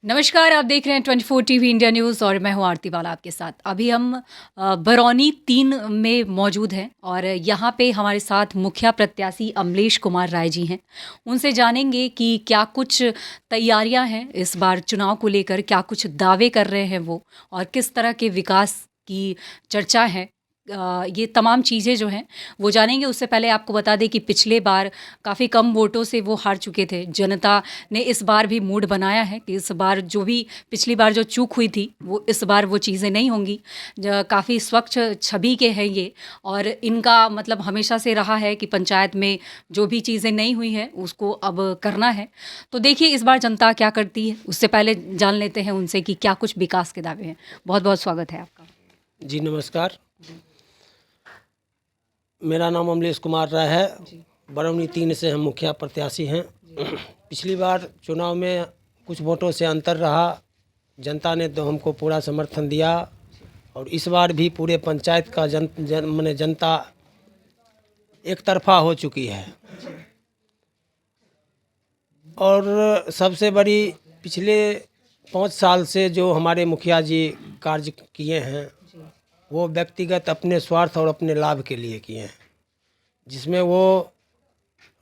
नमस्कार, आप देख रहे हैं 24 टीवी इंडिया न्यूज़ और मैं हूं आरती वाला आपके साथ। अभी हम बरौनी 3 में मौजूद हैं और यहाँ पे हमारे साथ मुखिया प्रत्याशी अमलेश कुमार राय जी हैं। उनसे जानेंगे कि क्या कुछ तैयारियां हैं इस बार चुनाव को लेकर, क्या कुछ दावे कर रहे हैं वो और किस तरह के विकास की चर्चा है। ये तमाम चीज़ें जो हैं वो जानेंगे। उससे पहले आपको बता दें कि पिछले बार काफ़ी कम वोटों से वो हार चुके थे। जनता ने इस बार भी मूड बनाया है कि इस बार जो भी पिछली बार जो चूक हुई थी वो इस बार वो चीज़ें नहीं होंगी। काफ़ी स्वच्छ छवि के हैं ये और इनका मतलब हमेशा से रहा है कि पंचायत में जो भी चीज़ें नहीं हुई हैं उसको अब करना है। तो देखिए इस बार जनता क्या करती है। उससे पहले जान लेते हैं उनसे कि क्या कुछ विकास के दावे हैं। बहुत बहुत स्वागत है आपका। जी नमस्कार। मेरा नाम अमलेश कुमार राय है। बरौनी 3 से हम मुखिया प्रत्याशी हैं। पिछली बार चुनाव में कुछ वोटों से अंतर रहा। जनता ने तो हमको पूरा समर्थन दिया और इस बार भी पूरे पंचायत का जनता एक तरफा हो चुकी है। और सबसे बड़ी पिछले 5 साल से जो हमारे मुखिया जी कार्य किए हैं वो व्यक्तिगत अपने स्वार्थ और अपने लाभ के लिए किए हैं, जिसमें वो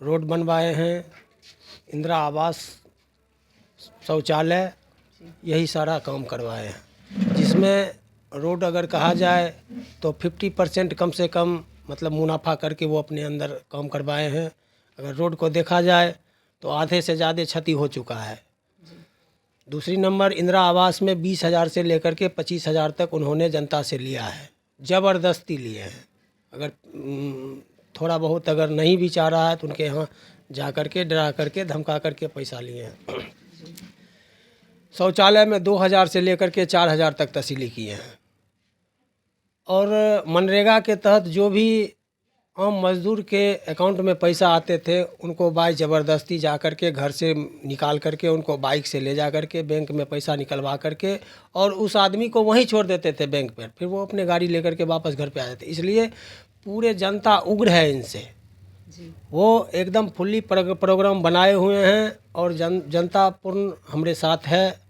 रोड बनवाए हैं, इंदिरा आवास, शौचालय, यही सारा काम करवाए हैं। जिसमें रोड अगर कहा जाए तो 50% कम से कम मतलब मुनाफा करके वो अपने अंदर काम करवाए हैं। अगर रोड को देखा जाए तो आधे से ज़्यादा क्षति हो चुका है। दूसरी नंबर इंदिरा आवास में 20,000 से लेकर के 25,000 तक उन्होंने जनता से लिया है, ज़बरदस्ती लिए हैं। अगर थोड़ा बहुत अगर नहीं भी चाह रहा है तो उनके यहाँ जा कर के डरा करके धमका करके पैसा लिए हैं। शौचालय में 2,000 से लेकर के 4,000 तक तसीली किए हैं। और मनरेगा के तहत जो भी आम मजदूर के अकाउंट में पैसा आते थे उनको बाई ज़बरदस्ती जा कर के घर से निकाल करके उनको बाइक से ले जा कर के बैंक में पैसा निकलवा करके और उस आदमी को वहीं छोड़ देते थे बैंक पर। फिर वो अपने गाड़ी लेकर के वापस घर पे आ जाते। इसलिए पूरे जनता उग्र है इनसे। वो एकदम फुल्ली प्रोग्राम बनाए हुए हैं और जनता पूर्ण हमारे साथ है।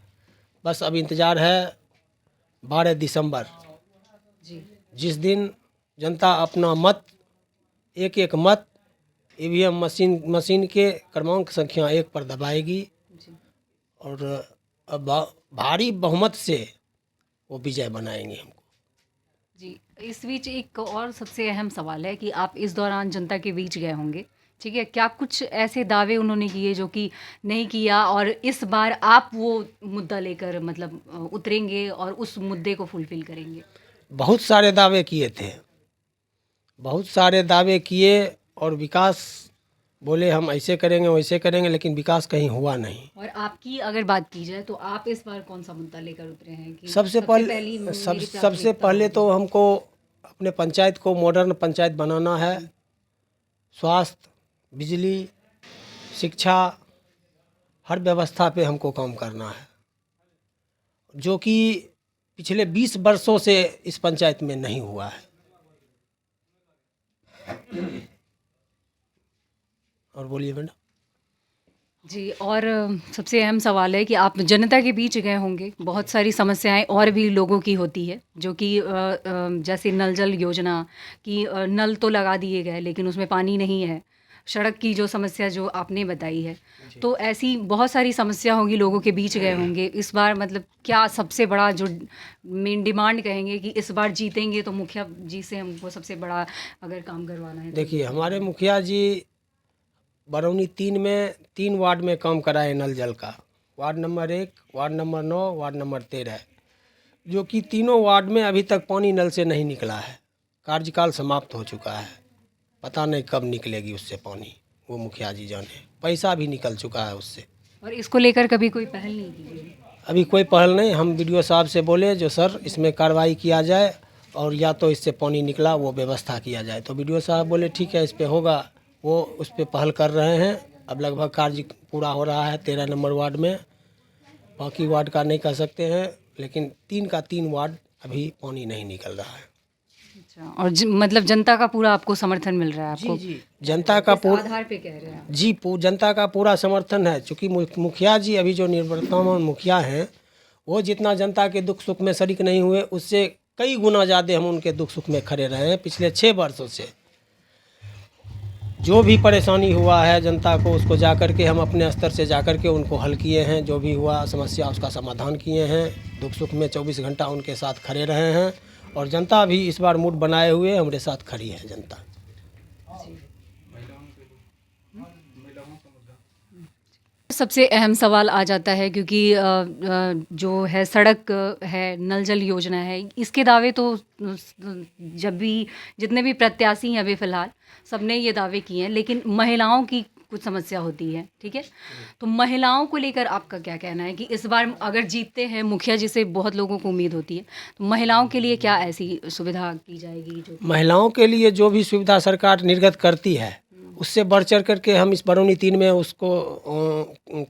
बस अब इंतज़ार है 12 दिसंबर, जिस दिन जनता अपना मत एक एक मत ईवीएम मशीन के क्रमांक संख्या 1 पर दबाएगी और अब भारी बहुमत से वो विजय बनाएंगे हमको। जी, इस बीच एक और सबसे अहम सवाल है कि आप इस दौरान जनता के बीच गए होंगे, ठीक है? क्या कुछ ऐसे दावे उन्होंने किए जो कि नहीं किया और इस बार आप वो मुद्दा लेकर मतलब उतरेंगे और उस मुद्दे को फुलफ़िल करेंगे? बहुत सारे दावे किए थे, बहुत सारे दावे किए और विकास बोले हम ऐसे करेंगे वैसे करेंगे, लेकिन विकास कहीं हुआ नहीं। और आपकी अगर बात की जाए तो आप इस बार कौन-सा मुद्दा लेकर उतरे हैं कि सबसे सबसे पहले तो हमको अपने पंचायत को मॉडर्न पंचायत बनाना है। स्वास्थ्य, बिजली, शिक्षा, हर व्यवस्था पे हमको काम करना है, जो कि पिछले 20 वर्षों से इस पंचायत में नहीं हुआ है। और बोलिए मैडम। जी, और सबसे अहम सवाल है कि आप जनता के बीच गए होंगे, बहुत सारी समस्याएं और भी लोगों की होती है जो कि जैसे नल जल योजना की नल तो लगा दिए गए लेकिन उसमें पानी नहीं है। सड़क की जो समस्या जो आपने बताई है, तो ऐसी बहुत सारी समस्या होगी, लोगों के बीच गए होंगे। इस बार मतलब क्या सबसे बड़ा जो मेन डिमांड कहेंगे कि इस बार जीतेंगे तो मुखिया जी से हमको सबसे बड़ा अगर काम करवाना है तो? देखिए हमारे मुखिया जी बरौनी 3 में 3 वार्ड में काम कराए नल जल का। Ward number 1, ward number 9, ward number 13, जो कि तीनों वार्ड में अभी तक पानी नल से नहीं निकला है। कार्यकाल समाप्त हो चुका है, पता नहीं कब निकलेगी उससे पानी, वो मुखिया जी जाने। पैसा भी निकल चुका है उससे। और इसको लेकर कभी कोई पहल नहीं की गई? अभी कोई पहल नहीं। हम वीडियो साहब से बोले जो सर इसमें कार्रवाई किया जाए और या तो इससे पानी निकला वो व्यवस्था किया जाए, तो वीडियो साहब बोले ठीक है इस पे होगा। वो उस पर पहल कर रहे हैं। अब लगभग कार्य पूरा हो रहा है 13 नंबर वार्ड में। बाकी वार्ड का नहीं कह सकते हैं, लेकिन 3 का 3 वार्ड अभी पानी नहीं निकल रहा है। अच्छा, और मतलब जनता का पूरा आपको समर्थन मिल रहा है आपको? जी जनता का किस पूरा आधार पे कह रहे हैं आप? जी जनता का पूरा समर्थन है, चूँकि मुखिया जी अभी जो निवर्तमान मुखिया हैं, वो जितना जनता के दुख सुख में शरीक नहीं हुए, उससे कई गुना ज़्यादा हम उनके दुख सुख में खड़े रहे हैं पिछले 6 वर्षों से। जो भी परेशानी हुआ है जनता को, उसको जा कर के हम अपने स्तर से जा कर के उनको हल किए हैं, जो भी हुआ समस्या उसका समाधान किए हैं, दुख सुख में 24 घंटा उनके साथ खड़े रहे हैं, और जनता भी इस बार मूड बनाए हुए हमारे साथ खड़ी है जनता। सबसे अहम सवाल आ जाता है क्योंकि जो है सड़क है, नल जल योजना है, इसके दावे तो जब भी जितने भी प्रत्याशी हैं अभी फ़िलहाल सबने ये दावे किए हैं, लेकिन महिलाओं की कुछ समस्या होती है, ठीक है? तो महिलाओं को लेकर आपका क्या कहना है कि इस बार अगर जीतते हैं मुखिया जी से बहुत लोगों को उम्मीद होती है, तो महिलाओं के लिए क्या ऐसी सुविधा की जाएगी जो महिलाओं के लिए जो भी सुविधा सरकार निर्गत करती है, उससे बढ़ चढ़ करके हम इस बरौनी 3 में उसको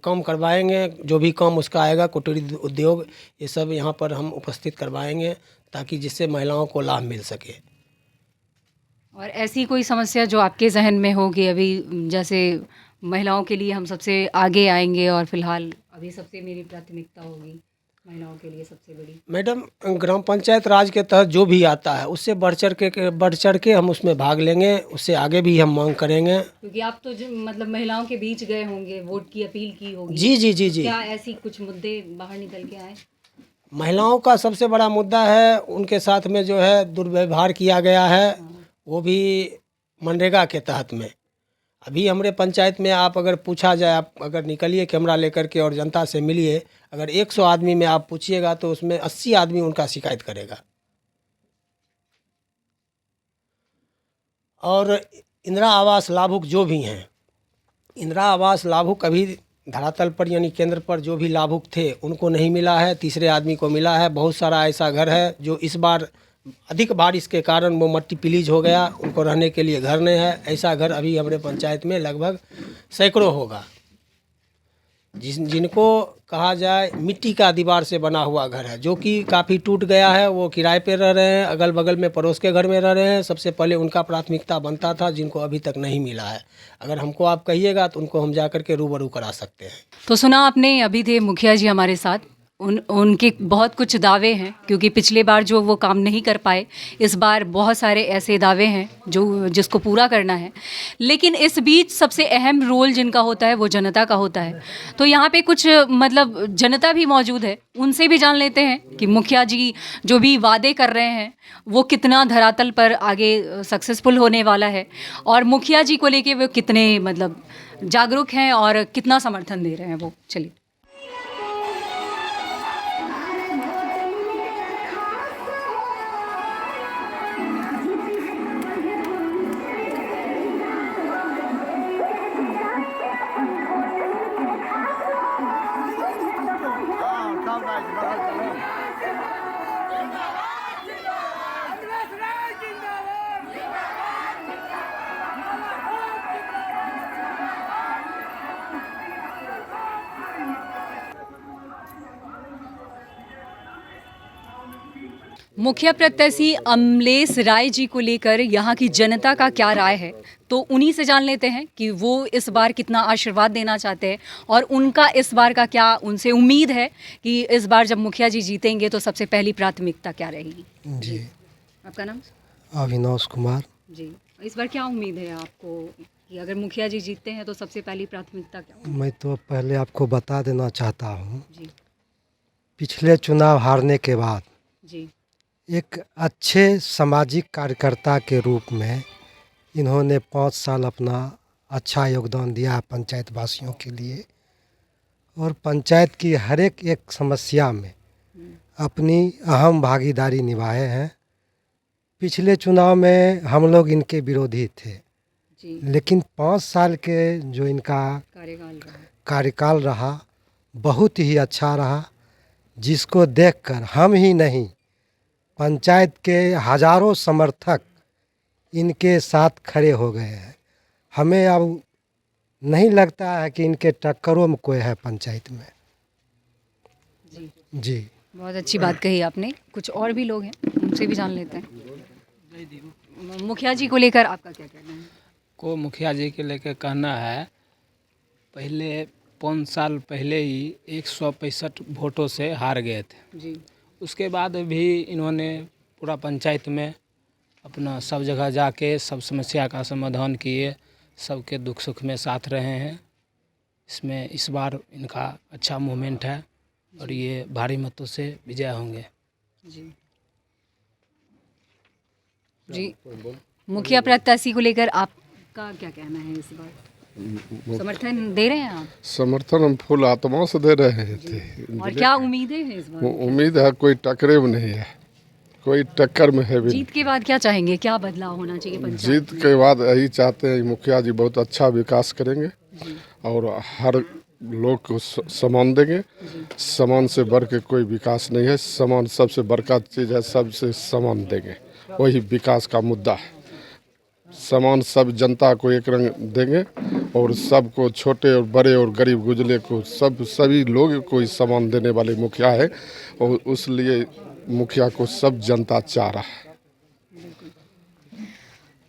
काम करवाएंगे। जो भी काम उसका आएगा, कुटीर उद्योग, ये सब यहाँ पर हम उपस्थित करवाएंगे, ताकि जिससे महिलाओं को लाभ मिल सके। और ऐसी कोई समस्या जो आपके जहन में हो कि अभी जैसे महिलाओं के लिए हम सबसे आगे आएंगे और फिलहाल अभी सबसे मेरी प्राथमिकता होगी महिलाओं के लिए सबसे बड़ी? मैडम, ग्राम पंचायत राज के तहत जो भी आता है, उससे बढ़ चढ़ के हम उसमें भाग लेंगे, उससे आगे भी हम मांग करेंगे। क्योंकि आप तो मतलब महिलाओं के बीच गए होंगे, वोट की अपील की होगी। जी जी जी जी। क्या ऐसी कुछ मुद्दे बाहर निकल के आए? महिलाओं का सबसे बड़ा मुद्दा है, उनके साथ में जो है दुर्व्यवहार किया गया है, वो भी मनरेगा के तहत में। अभी हमारे पंचायत में आप अगर पूछा जाए, आप अगर निकलिए कैमरा लेकर के और जनता से मिलिए, अगर 100 आदमी में आप पूछिएगा तो उसमें 80 आदमी उनका शिकायत करेगा। और इंदिरा आवास लाभुक जो भी हैं, इंदिरा आवास लाभुक अभी धरातल पर यानी केंद्र पर जो भी लाभुक थे उनको नहीं मिला है, तीसरे आदमी को मिला है। बहुत सारा ऐसा घर है जो इस बार अधिक बारिश के कारण वो मट्टी पिलीज हो गया, उनको रहने के लिए घर नहीं है। ऐसा घर अभी हमारे पंचायत में लगभग सैकड़ों होगा, जिनको कहा जाए मिट्टी का दीवार से बना हुआ घर है, जो कि काफ़ी टूट गया है। वो किराए पे रह रहे हैं, अगल बगल में पड़ोस के घर में रह रहे हैं। सबसे पहले उनका प्राथमिकता बनता था, जिनको अभी तक नहीं मिला है। अगर हमको आप कहिएगा तो उनको हम जा कर के रूबरू करा सकते हैं। तो सुना आपने, अभी थे मुखिया जी हमारे साथ, उनके बहुत कुछ दावे हैं क्योंकि पिछले बार जो वो काम नहीं कर पाए, इस बार बहुत सारे ऐसे दावे हैं जो जिसको पूरा करना है। लेकिन इस बीच सबसे अहम रोल जिनका होता है वो जनता का होता है। तो यहाँ पे कुछ मतलब जनता भी मौजूद है, उनसे भी जान लेते हैं कि मुखिया जी जो भी वादे कर रहे हैं वो कितना धरातल पर आगे सक्सेसफुल होने वाला है, और मुखिया जी को लेके वो कितने मतलब जागरूक हैं और कितना समर्थन दे रहे हैं वो। चलिए। मुखिया प्रत्याशी अमलेश राय जी को लेकर यहाँ की जनता का क्या राय है, तो उन्हीं से जान लेते हैं कि वो इस बार कितना आशीर्वाद देना चाहते हैं और उनका इस बार का क्या उनसे उम्मीद है कि इस बार जब मुखिया जी जीतेंगे तो सबसे पहली प्राथमिकता क्या रहेगी। जी, आपका नाम? अविनाश कुमार। जी, इस बार क्या उम्मीद है आपको कि अगर मुखिया जी जीतते हैं तो सबसे पहली प्राथमिकता क्या होगी? मैं तो पहले आपको बता देना चाहता हूँ, जी पिछले चुनाव हारने के बाद जी एक अच्छे सामाजिक कार्यकर्ता के रूप में इन्होंने 5 साल अपना अच्छा योगदान दिया है पंचायत वासियों के लिए, और पंचायत की हर एक समस्या में अपनी अहम भागीदारी निभाए हैं। पिछले चुनाव में हम लोग इनके विरोधी थे, जी लेकिन 5 साल के जो इनका कार्यकाल रहा बहुत ही अच्छा रहा, जिसको देखकर हम ही नहीं पंचायत के हजारों समर्थक इनके साथ खड़े हो गए हैं। हमें अब नहीं लगता है कि इनके टक्करों में कोई है पंचायत में। जी जी, बहुत अच्छी बात कही आपने। कुछ और भी लोग हैं, उनसे भी जान लेते हैं। मुखिया जी को लेकर आपका क्या कहना है? को मुखिया जी के लेकर कहना है, पहले 5 साल पहले ही 165 वोटों से हार गए थे। जी उसके बाद भी इन्होंने पूरा पंचायत में अपना सब जगह जाके सब समस्या का समाधान किए, सबके दुख सुख में साथ रहे हैं। इसमें इस बार इनका अच्छा मूवमेंट है और ये भारी मतों से विजय होंगे। जी जी मुखिया प्रत्याशी को लेकर आपका क्या कहना है इस बार? समर्थन दे रहे हैं आप? समर्थन हम फुल आत्मा से दे रहे थे। और क्या उम्मीदें हैं इस बार? उम्मीद है कोई टकरे में नहीं है, कोई टक्कर में है भी नहीं। जीत के बाद क्या चाहेंगे, क्या बदलाव होना चाहिए पंचायत जीत में? के बाद यही चाहते हैं मुखिया जी बहुत अच्छा विकास करेंगे और हर लोग को सम्मान देंगे। सम्मान से बढ़ के कोई विकास नहीं है, सम्मान सबसे बड़का चीज़ है, सबसे सम्मान देंगे, वही विकास का मुद्दा है। सम्मान सब जनता को एक रंग देंगे और सबको, छोटे और बड़े और गरीब गुजरे को, सभी लोग को ही सम्मान देने वाले मुखिया है और उसलिए मुखिया को सब जनता चाह रहा है।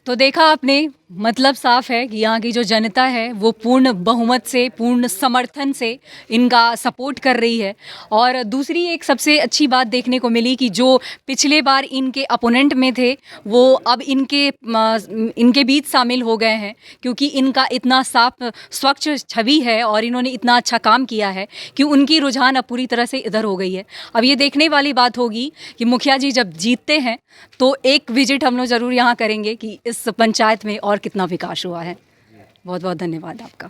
तो देखा आपने, मतलब साफ है कि यहाँ की जो जनता है वो पूर्ण बहुमत से, पूर्ण समर्थन से इनका सपोर्ट कर रही है। और दूसरी एक सबसे अच्छी बात देखने को मिली कि जो पिछले बार इनके अपोनेंट में थे वो अब इनके बीच शामिल हो गए हैं, क्योंकि इनका इतना साफ स्वच्छ छवि है और इन्होंने इतना अच्छा काम किया है कि उनकी रुझान अब पूरी तरह से इधर हो गई है। अब ये देखने वाली बात होगी कि मुखिया जी जब जीतते हैं तो एक विजिट हम लोग ज़रूर यहाँ करेंगे कि इस पंचायत में और कितना विकास हुआ है। बहुत बहुत धन्यवाद आपका।